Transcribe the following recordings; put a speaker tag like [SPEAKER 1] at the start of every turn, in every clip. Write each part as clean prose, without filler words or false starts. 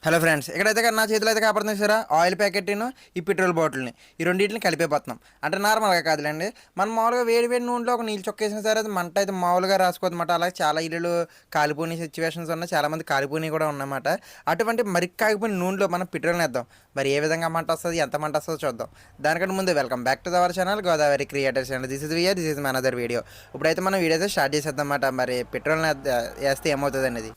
[SPEAKER 1] Hello friends, ఇక్కడైతే నా చేతిలో అయితే కాపాడుతుంది సారా ఆయిల్ ప్యాకెట్ను ఈ పెట్రోల్ బాటిల్ని ఈ రెండింటిని కలిపేపోతున్నాం. అంటే నార్మల్గా కాదులేండి, మనం మామూలుగా వేడి వేడి నూనెలో ఒక నీళ్ళు చొక్కేసిన సరే అది మంట అయితే మామూలుగా రాసుకోదన్నమాట. అలాగే చాలా ఇల్లులు కాలిపోయిన సిచ్యువేషన్స్ ఉన్నాయి, చాలామంది కాలిపోయినవి కూడా ఉన్నమాట. అటువంటి మరికి కాగిపోయిన నూనెలో మనం పెట్రోల్ని వేద్దాం. మరి ఏ విధంగా మంట వస్తుంది, ఎంత మంట వస్తుందో చూద్దాం. దానికంటే ముందు welcome back to our channel Godavari creators channel. This is my another video. ఇప్పుడైతే మనం వీడియో అయితే స్టార్ట్ చేసేద్దాం అన్నమాట. మరి పెట్రోల్ని వేస్తే ఏమవుతుంది అనేది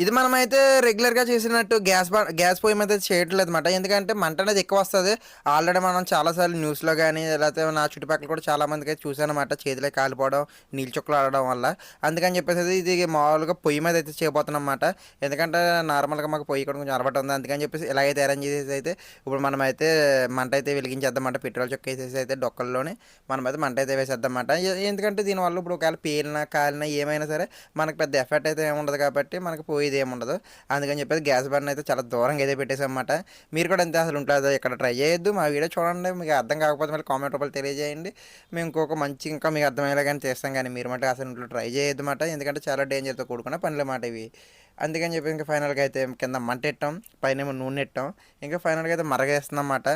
[SPEAKER 1] ఇది మనమైతే రెగ్యులర్గా చేసినట్టు గ్యాస్ పొయ్యి మీద చేయట్లేదు అనమాట. ఎందుకంటే మంట అనేది ఎక్కువ వస్తుంది. ఆల్రెడీ మనం చాలాసార్లు న్యూస్లో కానీ లేకపోతే నా చుట్టుపక్కల కూడా చాలామందికి అయితే చూసానమాట, చేతిలో కాలిపోవడం, నీళ్ళు చుక్కలు ఆడడం వల్ల. అందుకని చెప్పేసి ఇది మామూలుగా పొయ్యి మీద అయితే చేయబోతున్నాం అన్నమాట. ఎందుకంటే నార్మల్గా మాకు పొయ్యి కూడా కొంచెం అలవాటు ఉంది. అందుకని చెప్పేసి ఎలాగైతే అరేంజ్ చేసేసి అయితే ఇప్పుడు మనమైతే మంట అయితే వెలిగించేద్దామంట. పెట్రోల్ చుక్క వేసేసి అయితే డొక్కల్లోనే మనమైతే మంట అయితే వేసేద్దామంట. ఎందుకంటే దీనివల్ల ఇప్పుడు ఒకవేళ పేలినా కాలినా ఏమైనా సరే మనకు పెద్ద ఎఫెక్ట్ అయితే ఏముండదు కాబట్టి మనకు పోయి ఇది ఏముండదు. అందుకని చెప్పేసి గ్యాస్ బర్న్ అయితే చాలా దూరంగా అయితే పెట్టేసామన్నమాట. మీరు కూడా అంతే, అసలు ఉంటుందో ఇక్కడ ట్రై చేయొద్దు. మా వీడియో చూడండి, మీకు అర్థం కాకపోతే మళ్ళీ కామెంట్ రూపాయలు తెలియజేయండి. మేము ఇంకొక మంచి ఇంకా మీకు అర్థమయ్యేలా కానీ చేస్తాం. కానీ మీరు మటు అసలు ఇంట్లో ట్రై చేయొద్దు అన్నమాట. ఎందుకంటే చాలా డేంజర్తో కూడుకున్న పనులు అన్నమాట ఇవి. అందుకని చెప్పి ఇంకా ఫైనల్గా అయితే కింద మంట పెట్టాం, పైన ఏమో నూనె పెట్టాం. ఇంకా ఫైనల్గా అయితే మరగేస్తున్నాం అన్నమాట.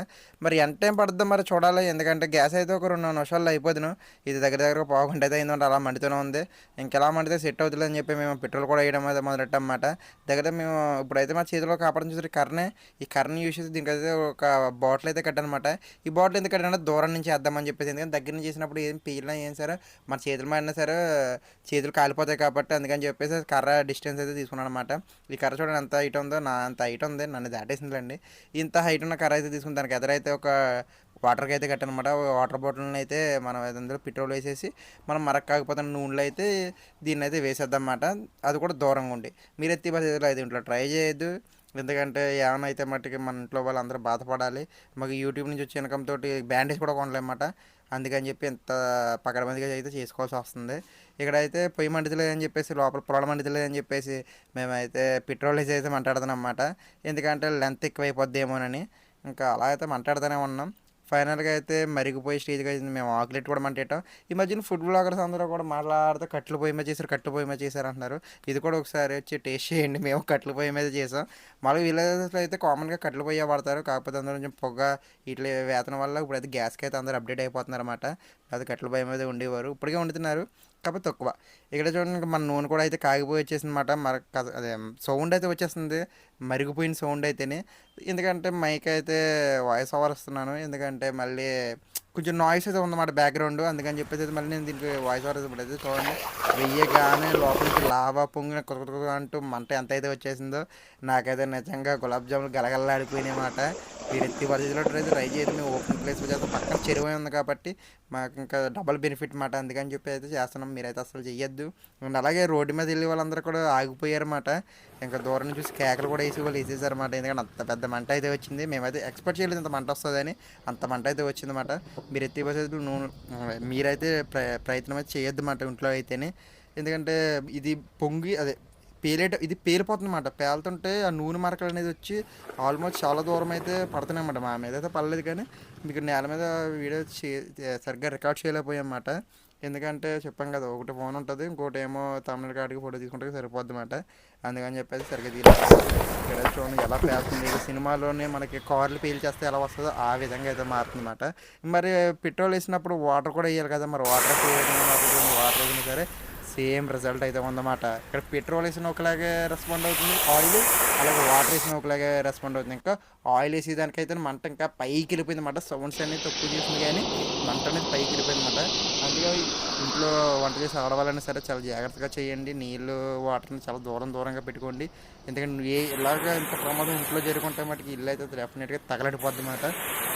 [SPEAKER 1] మరి ఎంత టైం పడుతుందో మరి చూడాలి. ఎందుకంటే గ్యాస్ అయితే ఒక 2 నిమిషాల్లో అయిపోదును. ఇది దగ్గర పావుగంట అయితే అయిందంటే అలా మండుతూనే ఉంది. ఇంకెలా మండితే సెట్ అవుతుంది అని చెప్పి మేము పెట్రోల్ కూడా వేయడం అయితే మొదలెట్టామన్నమాట. మేము ఇప్పుడైతే మా చేతిలో కాపాడడం చూసి కర్రనే, ఈ కర్రని యూస్ చేసి దీనికైతే ఒక బాటిల్ అయితే కట్టానమాట. ఈ బాటిల్ ఎందుకు కట్టానంటే దూరం నుంచి వేద్దామని చెప్పేసి. ఎందుకంటే దగ్గర నుంచి చేసినప్పుడు ఏం పీలినా ఏం సరే మన చేతులు మాడినా సరే చేతులు కాలిపోతాయి కాబట్టి అందుకని చెప్పేసి కర్ర డిస్టెన్స్ అయితే తీసుకున్నాను అనమాట. ఈ కర్ర చూడండి ఎంత హైట్ ఉందో, అంత హైట్ ఉంది, నన్ను దాటేసిందిలేండి. ఇంత హైట్ ఉన్న కర్ర అయితే తీసుకుని దానికి ఎదురైతే ఒక వాటర్కి అయితే కట్టనమాట. వాటర్ బాటిల్ని అయితే మనం అందులో పెట్రోల్ వేసేసి మనం మరక కాకపోతే నూనెలో అయితే దీన్ని అయితే వేసేద్దాం అన్నమాట. అది కూడా దూరంగా ఉండి మీరు ఎత్తి పరిస్థితుల్లో అయితే ఇంట్లో ట్రై చేయొద్దు. ఎందుకంటే ఏమైనా అయితే మట్టుకి మన ఇంట్లో వాళ్ళు అందరూ బాధపడాలి. మాకు యూట్యూబ్ నుంచి వచ్చే ఇన్కంతో బ్యాండేజ్ కూడా కొనలేమన్నమాట. అందుకని చెప్పి ఎంత పకడబందిగా అయితే చేసుకోవాల్సి వస్తుంది. ఇక్కడైతే పొయ్యి మండుతలేదని చెప్పేసి లోపల పొలం మండుతలేదని చెప్పేసి మేమైతే పెట్రోల్ వేసి అయితే మాట్లాడుతున్నాం అన్నమాట. ఎందుకంటే లెంత్ ఎక్కువైపోద్ది ఏమోనని ఇంకా అలా అయితే మాట్లాడుతూనే ఉన్నాం. ఫైనల్గా అయితే మరిగిపోయి స్టేజ్కి అయితే మేము ఆకులెట్ కూడా మంటేటాం. ఈ మధ్యన ఫుడ్ బ్లాగర్స్ అందరూ కూడా మాట్లాడుతూ కట్టెల పొయ్యి మీద చేశారు, కట్టెల పొయ్యి మీద చేశారు అంటున్నారు. ఇది కూడా ఒకసారి వచ్చి టేస్ట్ చేయండి. మేము కట్టెల పొయ్యి మీద చేసాం. మళ్ళీ విలేజెస్లో అయితే కామన్గా కట్టెల పొయ్యి వాడతారు. కాకపోతే అందరూ కొంచెం పొగ ఇట్లా వేతనం వల్ల ఇప్పుడైతే గ్యాస్కి అయితే అందరూ అప్డేట్ అయిపోతున్నారు అన్నమాట. అది కట్టెల పొయ్యి మీద ఉండేవారు, ఇప్పటికే వండుతున్నారు కాకపోతే తక్కువ. ఇక్కడ చూడండి మన నూనె కూడా అయితే కాగిపోయి వచ్చేసింది అనమాట. అదే సౌండ్ అయితే వచ్చేస్తుంది, మరిగిపోయిన సౌండ్ అయితేనే. ఎందుకంటే మైక్ అయితే వాయిస్ ఓవర్ ఇస్తున్నాను, ఎందుకంటే మళ్ళీ కొంచెం నాయిస్ అయితే ఉందన్నమాట బ్యాక్గ్రౌండ్. అందుకని చెప్పేసి మళ్ళీ నేను దీనికి వాయిస్ ఓవర్ ఇప్పుడైతే చూడండి, వెయ్యగానే లోపలికి లావా పొంగిన కొత్త అంటూ మంట ఎంత అయితే వచ్చేసిందో నాకైతే నిజంగా గులాబ్ జాములు గలగలలాడిపోయినాయి అన్నమాట. మీరు ఎత్తి పరిస్థితిలో ట్రై చేయండి. మేము ఓపెన్ ప్లేస్ చేస్తాం, పక్కన చెరువు ఉంది కాబట్టి మాకు ఇంకా డబల్ బెనిఫిట్ మాట. అందుకని చెప్పి అయితే చేస్తున్నాం, మీరైతే అసలు చెయ్యొద్దు. అండ్ అలాగే రోడ్డు మీద వెళ్ళే వాళ్ళందరూ కూడా ఆగిపోయారన్నమాట. ఇంకా దూరం నుంచి చూసి కేకలు కూడా వేసి వాళ్ళు వేసేసారన్నమాట. ఎందుకంటే అంత పెద్ద మంట అయితే వచ్చింది. మేమైతే ఎక్స్పెక్ట్ చేయలేదు ఇంత మంట వస్తుందని, అంత మంట అయితే వచ్చిందన్నమాట. మీరు ఎత్తి పరిస్థితులు మీరైతే ప్రయత్నం అయితే చేయొద్దు అన్నమాట ఇంట్లో అయితేనే. ఎందుకంటే ఇది పొంగి ఇది పేలిపోతుంది అన్నమాట. పేలుతుంటే ఆ నూనె మరకలు అనేది వచ్చి ఆల్మోస్ట్ చాలా దూరం అయితే పడుతున్నాయి అన్నమాట. మా మీద అయితే పర్లేదు కానీ మీకు నేల మీద వీడియో సరిగ్గా రికార్డ్ చేయలేకపోయామన్నమాట. ఎందుకంటే చెప్పాం కదా, ఒకటి ఫోన్ ఉంటుంది, ఇంకోటి ఏమో తమిళ కాడికి ఫోటో తీసుకుంటే సరిపోద్ది అన్నమాట. అందుకని చెప్పేసి సరిగ్గా తీయలేదు. ఇక్కడ చూడండి ఎలా పేలుతుంది. సినిమాలోనే మనకి కార్లు పేల్చేస్తే ఎలా వస్తుందో ఆ విధంగా అయితే మారుతుంది అన్నమాట. మరి పెట్రోల్ వేసినప్పుడు వాటర్ కూడా వేయాలి కదా, మరి వాటర్ వేసినా సరే సేమ్ రిజల్ట్ అయితే ఉందన్నమాట. ఇక్కడ పెట్రోల్ వేసిన ఒకలాగే రెస్పాండ్ అవుతుంది ఆయిల్, అలాగే వాటర్ వేసిన ఒకలాగే రెస్పాండ్ అవుతుంది. ఇంకా ఆయిల్ వేసే దానికైతే మంట ఇంకా పైకి వెళ్ళిపోయింది అన్నమాట. సౌండ్స్ అనేది తక్కువ చేసింది కానీ మంట అనేది పైకి వెళ్ళిపోయింది అన్నమాట. అందుకే ఇంట్లో వంట చేసి ఆడవాలన్నా సరే చాలా జాగ్రత్తగా చేయండి. నీళ్ళు వాటర్ని చాలా దూరంగా పెట్టుకోండి. ఎందుకంటే ఇలాగ ఇంత ప్రమాదం ఇంట్లో జరుగుంటే మటుకు ఇల్లు అయితే డెఫినెట్గా తగలడిపోద్ది అన్నమాట.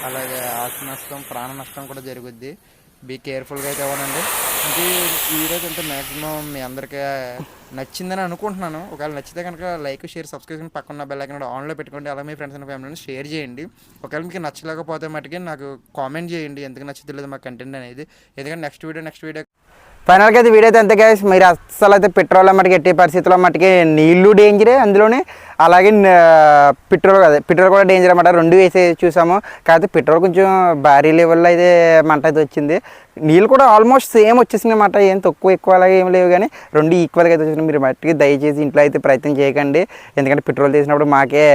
[SPEAKER 1] అలాగే ఆస్తి నష్టం, ప్రాణ నష్టం కూడా జరుగుద్ది. బీ కేర్ఫుల్గా అయితే అవ్వనండి. అంటే ఈరోజు అంతా మ్యాక్సిమం మీ అందరికీ నచ్చిందని అనుకుంటున్నాను. ఒకవేళ నచ్చితే కనుక లైక్, షేర్, సబ్స్క్రిప్షన్ పక్కన బెల్ ఐకాన్ కూడా ఆన్లో పెట్టుకోండి. అలాగే మీ ఫ్రెండ్స్ అండ్ ఫ్యామిలీని షేర్ చేయండి. ఒకవేళ మీకు నచ్చలేకపోతే మటుకి నాకు కామెంట్ చేయండి ఎందుకు నచ్చలేదు మా కంటెంట్ అనేది. ఎందుకంటే నెక్స్ట్ వీడియో ఫైనల్గా అయితే వీడియో అయితే అంతే గైస్. మీరు అస్సలు అయితే పెట్రోల్ మటుకు ఎట్టి పరిస్థితుల్లో మటుకి నీళ్ళు డేంజరే, అందులోనే
[SPEAKER 2] అలాగే పెట్రోల్ కూడా డేంజర్ అనమాట. రెండు వేసి చూసాము, కాకపోతే పెట్రోల్ కొంచెం భారీ లెవెల్లో అయితే మంట అయితే వచ్చింది. నీళ్ళు కూడా ఆల్మోస్ట్ సేమ్ వచ్చేసింది అనమాట, ఏం తక్కువ ఎక్కువ అలాగే ఏం లేవు, కానీ రెండు ఈక్వల్గా అయితే వచ్చింది. మీరు మట్టికి దయచేసి ఇంట్లో అయితే ప్రయత్నం చేయకండి, ఎందుకంటే పెట్రోల్ చేసినప్పుడు మాకే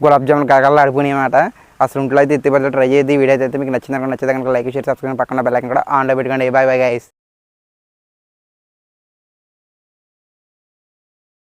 [SPEAKER 2] గులాబ్ జామున్ కాకలు ఆడిపోయినాయి అన్నమాట. అసలు ఇంట్లో అయితే ఎత్తిపడితే ట్రై చేసి వీడియో అయితే మీకు నచ్చింది కనుక లైక్ షేర్ సబ్స్క్రైబ్ పక్కన బెల్ ఐకాన్ కూడా ఆన్లో పెట్టుకోండి. By bye guys.